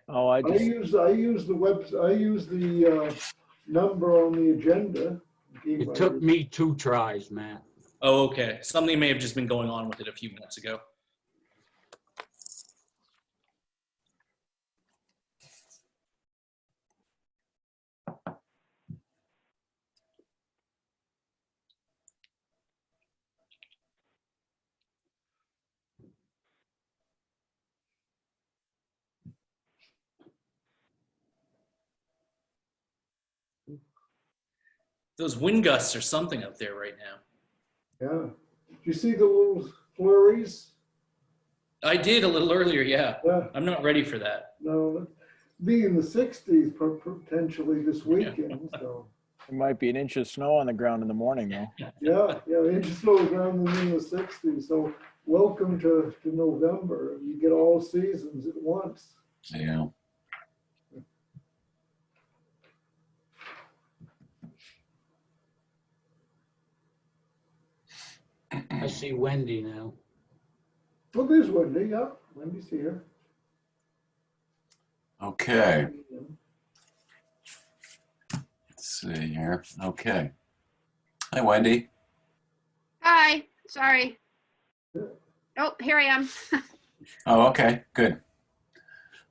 Oh, I use the number on the agenda. It took me 2 tries, Matt. Oh, okay. Something may have just been going on with it a few minutes ago. Those wind gusts or something out there right now. Yeah. Did you see the little flurries? I did a little earlier, yeah. Yeah. I'm not ready for that. No, be in the 60s potentially this weekend. So There might be an inch of snow on the ground in the morning, though. yeah, they just slow down in the 60s. So welcome to November. You get all seasons at once. Yeah. I see Wendy now. Well, there's Wendy. Yeah, Wendy's here. Okay. Let's see here. Okay. Hi, Wendy. Hi, sorry. Oh, here I am. Oh, okay, good.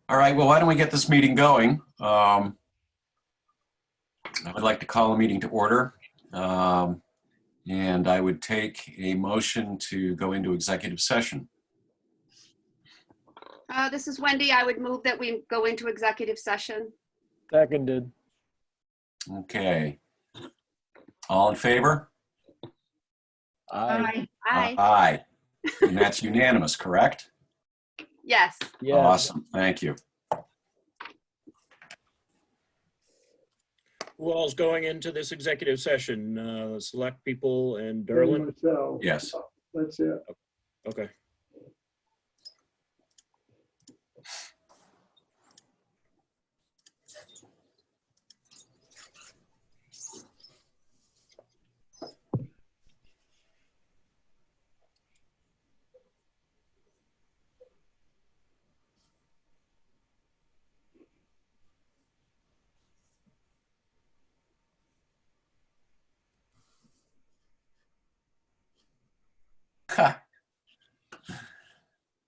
All right, well, why don't we get this meeting going? I would like to call the meeting to order. And I would take a motion to go into executive session. This is Wendy. I would move that we go into executive session. Seconded. Okay. All in favor? Aye. Aye. Aye. And that's unanimous, correct? Yes. Yes. Awesome, thank you. Who all's going into this executive session? Select people and Derlin? Myself. Yes. That's it. Okay.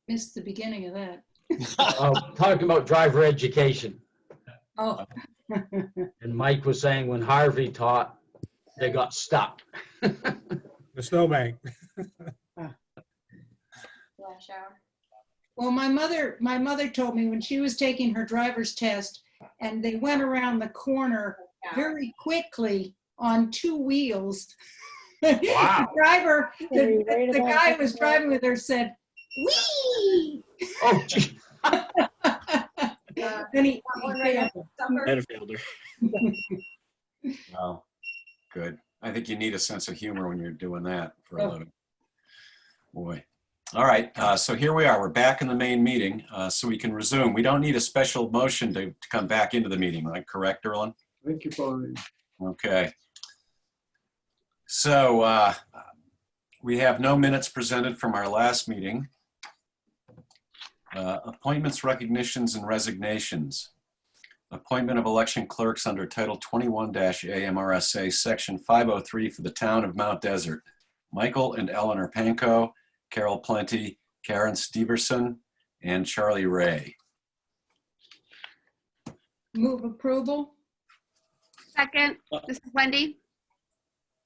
Missed the beginning of that. Talking about driver education. Oh. And Mike was saying when Harvey taught, they got stuck. The snowbank. Flash hour. Well, my mother told me when she was taking her driver's test and they went around the corner very quickly on 2 wheels. Wow. The guy who was driving with her said, "Wee!" Oh, gee. Then he And Fielder. Well, good. I think you need a sense of humor when you're doing that for a living. Boy. All right, so here we are. We're back in the main meeting, so we can resume. We don't need a special motion to come back into the meeting, right? Correct, Erlen? Thank you, Barney. Okay. So we have no minutes presented from our last meeting. Appointments, recognitions, and resignations. Appointment of election clerks under Title 21-AMRSA, Section 503 for the town of Mount Desert. Michael and Eleanor Pankow, Carol Plenty, Karen Steverson, and Charlie Ray. move approval. Second, this is Wendy.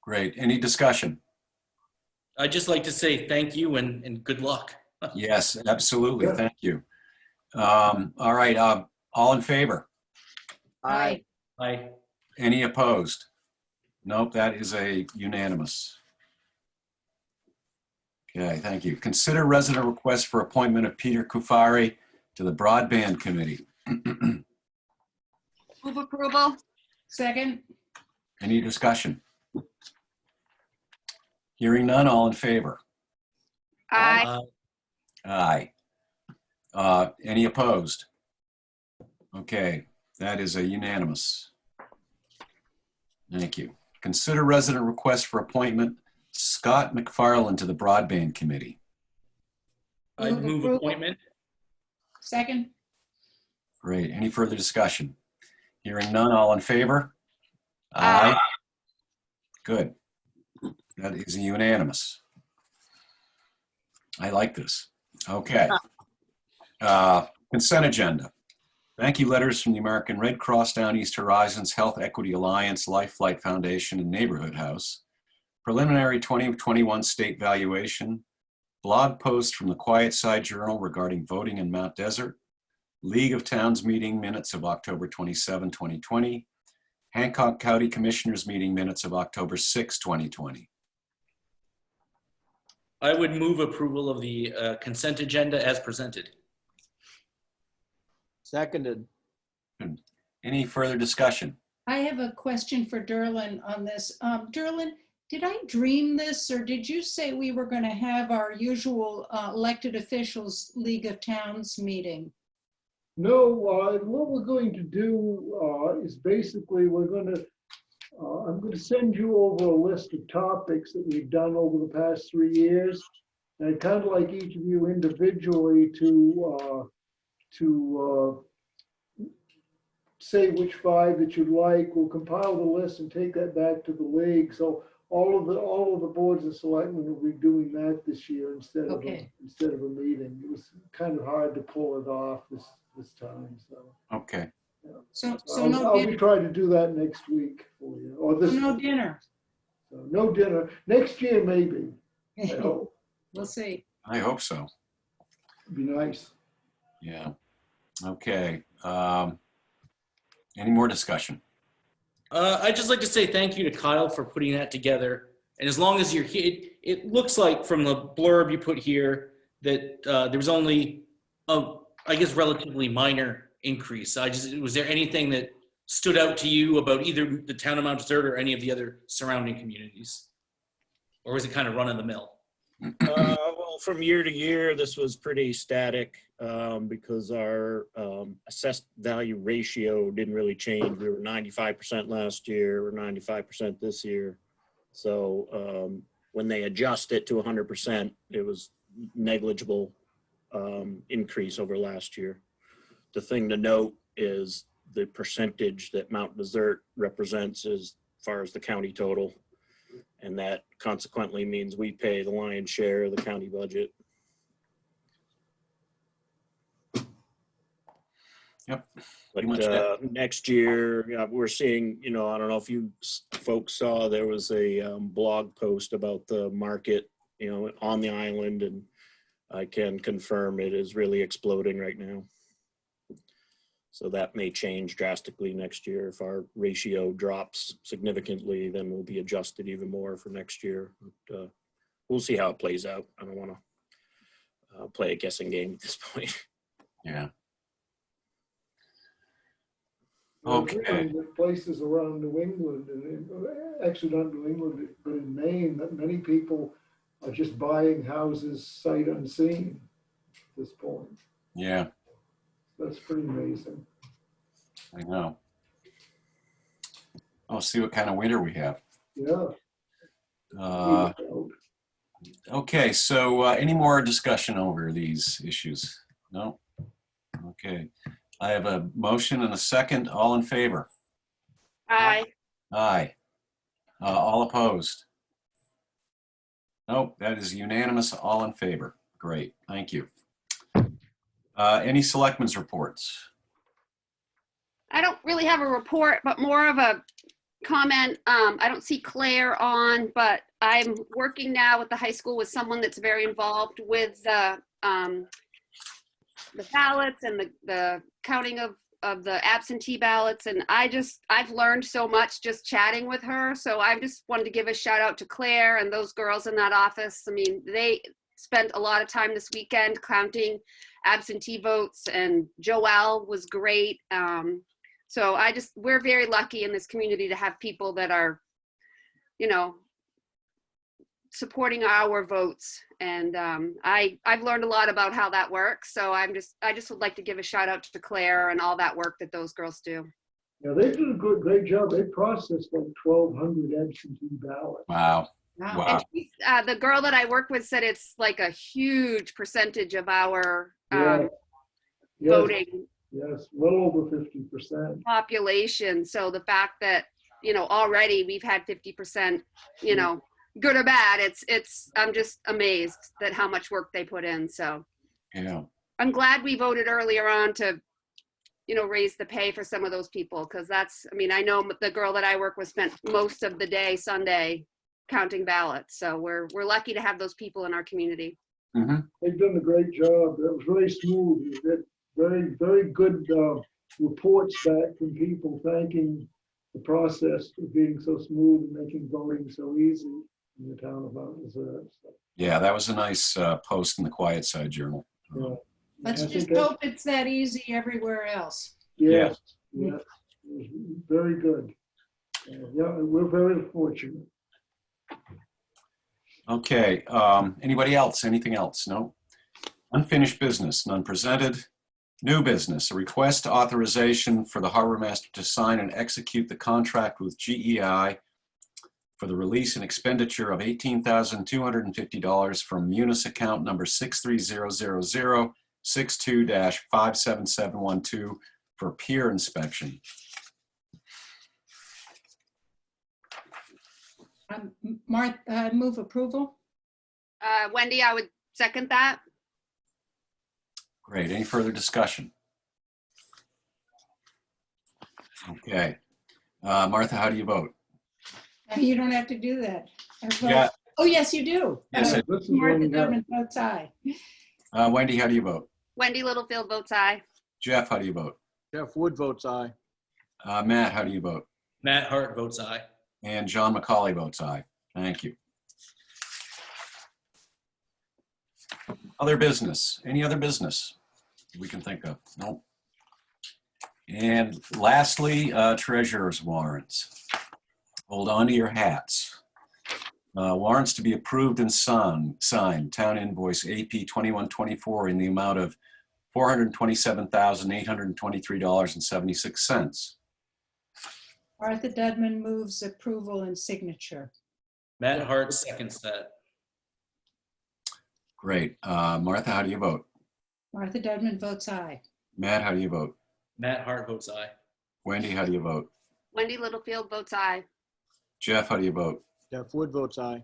Great. Any discussion? I'd just like to say thank you and good luck. Yes, absolutely. Thank you. All right. All in favor? Aye. Aye. Any opposed? Nope, that is a unanimous. Okay, thank you. Consider resident request for appointment of Peter Kufari to the Broadband Committee. Move approval. Second. Any discussion? Hearing none, all in favor? Aye. Aye. Any opposed? Okay, that is a unanimous. Thank you. Consider resident request for appointment Scott McFarland to the Broadband Committee. I'd move approval. appointment. Second. Great. Any further discussion? Hearing none, all in favor? Aye. Good. That is unanimous. I like this. Okay. Consent agenda. Thank you letters from the American Red Cross, Down East Horizons, Health Equity Alliance, Life Flight Foundation, and Neighborhood House. Preliminary 2021 state valuation. Blog post from the Quiet Side Journal regarding voting in Mount Desert. League of Towns meeting minutes of October 27, 2020. Hancock County Commissioners meeting minutes of October 6, 2020. I would move approval of the consent agenda as presented. Seconded. Any further discussion? I have a question for Derlin on this. Derlin, did I dream this, or did you say we were going to have our usual elected officials League of Towns meeting? No, what we're going to do is basically I'm going to send you over a list of topics that we've done over the past 3 years. And I'd kind of like each of you individually to say which 5 that you'd like. We'll compile the list and take that back to the league. So all of the boards and selectmen will be doing that this year instead of a meeting. It was kind of hard to pull it off this time. So Okay. yeah. So I'll be trying to do that next week for you. Or this. no dinner. So no dinner. Next year maybe. I hope. We'll see. I hope so. It'd be nice. Yeah. Okay. Any more discussion? I'd just like to say thank you to Kyle for putting that together. And as long as you're here, it looks like from the blurb you put here that there was only I guess, relatively minor increase. Was there anything that stood out to you about either the town of Mount Desert or any of the other surrounding communities? Or was it kind of run of the mill? Well, from year to year, this was pretty static because our assessed value ratio didn't really change. We were 95% last year, we're 95% this year. So when they adjust it to 100%, it was negligible increase over last year. The thing to note is the percentage that Mount Desert represents as far as the county total. And that consequently means we pay the lion's share of the county budget. Yep. But next year, we're seeing, I don't know if you folks saw, there was a blog post about the market, on the island, and I can confirm it is really exploding right now. So that may change drastically next year. If our ratio drops significantly, then we'll be adjusted even more for next year. But, we'll see how it plays out. I don't want to play a guessing game at this point. Yeah. Okay. Places around New England, and actually not New England, but in Maine, that many people are just buying houses sight unseen at this point. Yeah, That's pretty amazing. I know. I'll see what kind of winter we have. Yeah. Okay, so any more discussion over these issues? No? Okay. I have a motion and a second. All in favor? Aye. Aye. All opposed? Nope, that is unanimous. All in favor. Great, thank you. Any selectmen's reports? I don't really have a report, but more of a comment. I don't see Claire on, but I'm working now with the high school with someone that's very involved with the ballots and the counting of the absentee ballots. And I've learned so much just chatting with her. So I just wanted to give a shout out to Claire and those girls in that office. I mean, they spent a lot of time this weekend counting absentee votes, and Joelle was great. So we're very lucky in this community to have people that are, supporting our votes. And I've learned a lot about how that works. So I just would like to give a shout out to Claire and all that work that those girls do. Yeah, they did a great job. They processed like 1,200 absentee ballots. Wow. And the girl that I work with said it's like a huge percentage of our voting. yes, well over 50%. population. So the fact that, already we've had 50%, good or bad, I'm just amazed that how much work they put in. So Yeah. I'm glad we voted earlier on to, raise the pay for some of those people. Cause I know the girl that I work with spent most of the day Sunday counting ballots. So we're lucky to have those people in our community. They've done a great job. That was very smooth. We had very, very good reports back from people thanking the process for being so smooth and making voting so easy in the town of Mount Desert. So, Yeah, that was a nice post in the Quiet Side Journal. yeah. Let's I just think hope it's that easy everywhere else. yes, yes, it was very good. Yeah, we're very fortunate. Okay, anybody else? Anything else? No? Unfinished business, none presented. New business, a request authorization for the harbor master to sign and execute the contract with GEI for the release and expenditure of $18,250 from Munis account number 6300062-57712 for pier inspection. Martha, move approval. Wendy, I would second that. Great. Any further discussion? Okay. Martha, how do you vote? You don't have to do that. I vote- Yeah. Oh, yes, you do. Yes, I- This is Martha one, Dudman votes aye. Wendy, how do you vote? Wendy Littlefield votes aye. Jeff, how do you vote? Jeff Wood votes aye. Matt, how do you vote? Matt Hart votes aye. And John McCauley votes aye. Thank you. Other business? Any other business we can think of? No. And lastly, treasurer's warrants. Hold on to your hats. Warrants to be approved and signed. Town invoice AP 2124 in the amount of $427,823.76. Martha Dudman moves approval and signature. Matt Hart seconds that. Great. Martha, how do you vote? Martha Dudman votes aye. Matt, how do you vote? Matt Hart votes aye. Wendy, how do you vote? Wendy Littlefield votes aye. Jeff, how do you vote? Jeff Wood votes aye.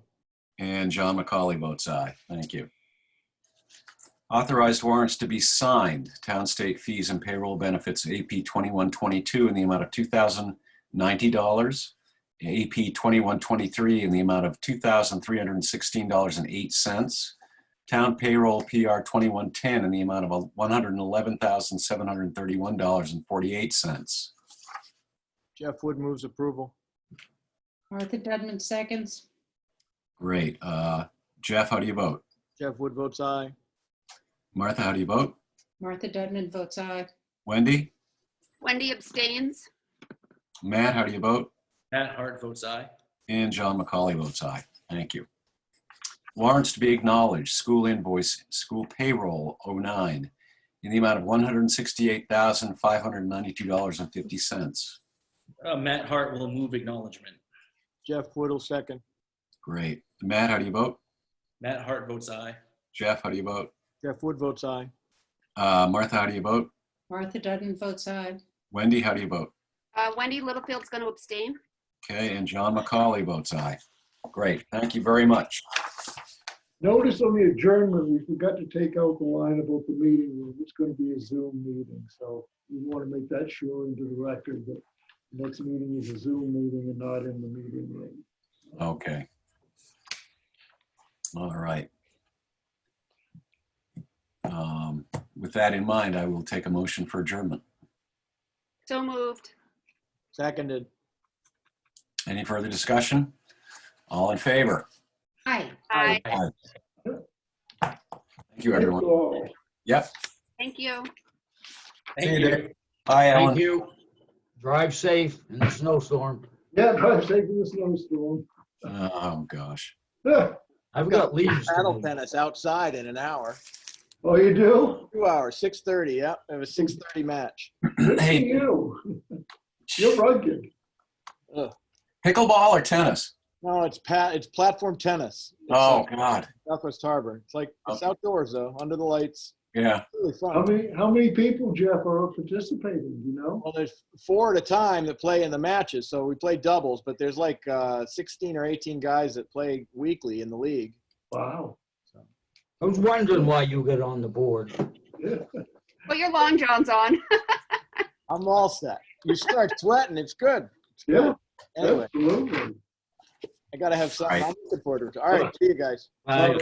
And John McCauley votes aye. Thank you. Authorized warrants to be signed. Town, state fees and payroll benefits, AP 2122 in the amount of $2,090. AP 2123 in the amount of $2,316.08. Town payroll PR 2110 in the amount of $111,731.48. Jeff Wood moves approval. Martha Dudman seconds. Great. Jeff, how do you vote? Jeff Wood votes aye. Martha, how do you vote? Martha Dudman votes aye. Wendy? Wendy abstains. Matt, how do you vote? Matt Hart votes aye. And John McCauley votes aye. Thank you. Warrants to be acknowledged. School invoice, school payroll 09 in the amount of $168,592.50. Matt Hart will move acknowledgement. Jeff Wood will second. Great. Matt, how do you vote? Matt Hart votes aye. Jeff, how do you vote? Jeff Wood votes aye. Martha, how do you vote? Martha Dudman votes aye. Wendy, how do you vote? Wendy Littlefield's going to abstain. Okay, and John McCauley votes aye. Great. Thank you very much. Notice on the adjournment, we forgot to take out the line about the meeting room. It's going to be a Zoom meeting, so we want to make that sure into the record that the next meeting is a Zoom meeting and not in the meeting room. Okay. All right. With that in mind, I will take a motion for adjournment. So moved. Seconded. Any further discussion? All in favor? Aye. Aye. Thank you, everyone. Thank you all. Yep. Thank you. See Thank you, you. Dick. Bye, Thank Ellen. you. Drive safe in the snowstorm. Yeah, drive safe in the snowstorm. Oh, gosh. I've got leaves to Paddle do. tennis outside in an hour. Oh, you do? 2 hours, 6:30. Yep, it was 6:30 match. Good for Hey, you. You're rugged. pickleball or tennis? No, it's platform tennis. It's Oh, God. Southwest Harbor. It's outdoors though, under the lights. Yeah. Really fun. How many people, Jeff, are participating, you know? Well, there's 4 at a time that play in the matches, so we play doubles, but there's like 16 or 18 guys that play weekly in the league. Wow. I was wondering why you got on the board. Yeah. Put your long johns on. I'm all set. You start sweating, it's good. It's good. Yeah, Anyway, absolutely. I gotta have something. Right. I'm looking forward to it. All right, see you guys. Bye.